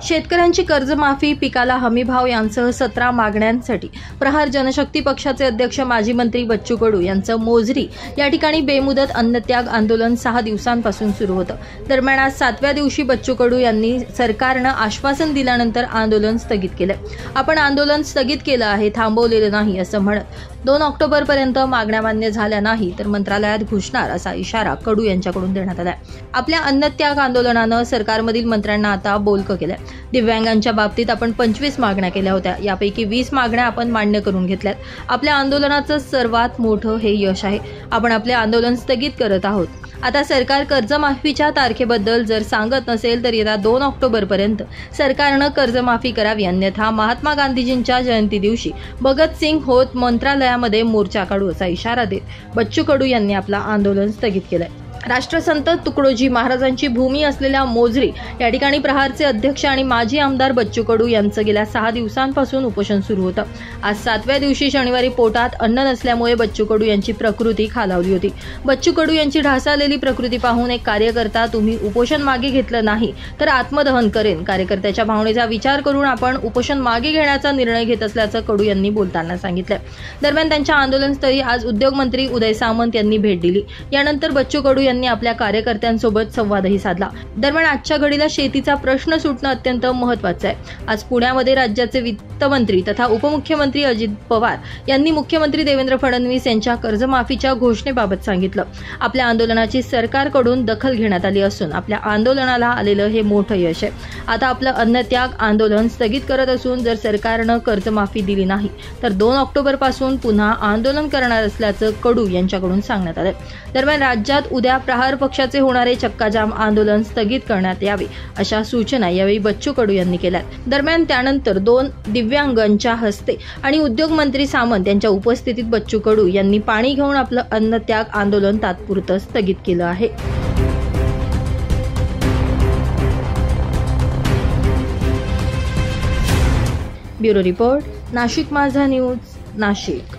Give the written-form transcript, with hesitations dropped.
शेतकऱ्यांची कर्जमाफी, पिकाला हमीभाव यांसह 17 मागण्यांसाठी प्रहार जनशक्ती पक्षाचे अध्यक्ष माजी मंत्री बच्चू कडू यांचं मोझरी या ठिकाणी बेमुदत अन्नत्याग आंदोलन 6 दिवसांपासून सुरू होतं। दरम्यान आज 7व्या दिवशी बच्चू कडू यांनी सरकारनं आश्वासन दिल्यानंतर आंदोलन स्थगित केलं। आपण आंदोलन स्थगित केलं आहे, थांबवलेलं नाही असं म्हणत 2 ऑक्टोबरपर्यंत मागण्या मान्य झाल्या नाही तर मंत्रालयात घुसणार असा इशारा कडू यांच्याकडून देण्यात आला। आपल्या अन्नत्याग आंदोलनानं सरकारमधील मंत्र्यांना आता बोलकं केलं। दिव्यांगांच्या बाबतीत आपण 25 मागण्या केल्या होत्या, यापैकी 20 मागण्या आपण मान्य करून घेतल्यात। आपल्या आंदोलनाचं सर्वात मोठं हे यश आहे। आपण आपले आंदोलन स्थगित करत आहोत। आता सरकार कर्जमाफीच्या तारखेबद्दल जर सांगत नसेल तर येत्या 2 ऑक्टोबरपर्यंत सरकारनं कर्जमाफी करावी, अन्यथा महात्मा गांधीजींच्या जयंती दिवशी भगतसिंग होत मंत्रालयामध्ये मोर्चा काढू असा इशारा देत बच्चू कडू यांनी आपलं आंदोलन स्थगित केलंय। राष्ट्रसंत तुकडोजी महाराजांची भूमी असलेल्या मोझरी या ठिकाणी प्रहारचे अध्यक्ष आणि माजी आमदार बच्चू कडू यांचं गेल्या 6 दिवसांपासून उपोषण सुरू होतं। आज 7व्या दिवशी शनिवारी पोटात अन्न नसल्यामुळे बच्चू कडू यांची प्रकृती खालावली होती। बच्चू कडू यांची ढासळलेली प्रकृती पाहून एक कार्यकर्ता, तुम्ही उपोषण मागे घेतलं नाही तर आत्मदहन करेन, कार्यकर्त्याच्या भावनेचा विचार करून आपण उपोषण मागे घेण्याचा निर्णय घेत असल्याचं कडू यांनी बोलताना सांगितलं। दरम्यान त्यांच्या आंदोलनस्थळी आज उद्योग मंत्री उदय सामंत यांनी भेट दिली। यानंतर बच्चू कडू यांनी आपल्या कार्यकर्त्यांसोबत संवादही साधला। दरम्यान आजच्या घडीला शेतीचा प्रश्न सुटणं अत्यंत महत्त्वाचं आहे। आज पुण्यामध्ये राज्याचे वित्तमंत्री तथा उपमुख्यमंत्री अजित पवार यांनी मुख्यमंत्री देवेंद्र फडणवीस यांच्या कर्जमाफीच्या घोषणेबाबत सांगितलं। आपल्या आंदोलनाची सरकारकडून दखल घेण्यात आली असून आपल्या आंदोलनाला आलेलं हे मोठं यश आहे। आता आपलं अन्नत्याग आंदोलन स्थगित करत असून जर सरकारनं कर्जमाफी दिली नाही तर 2 ऑक्टोबरपासून पुन्हा आंदोलन करणार असल्याचं कडू यांच्याकडून सांगण्यात आलं। दरम्यान राज्यात उद्या प्रहार पक्षाचे होणारे चक्काजाम आंदोलन स्थगित करण्यात यावे अशा सूचना यावेळी बच्चू कडू यांनी केल्या। दरम्यान त्यानंतर 2 दिव्यांगांच्या हस्ते आणि उद्योग मंत्री सामंत यांच्या उपस्थितीत बच्चू कडू यांनी पाणी घेऊन आपलं अन्नत्याग आंदोलन तात्पुरतं स्थगित केलं आहे। ब्युरो रिपोर्ट, नाशिक माझा न्यूज, नाशिक।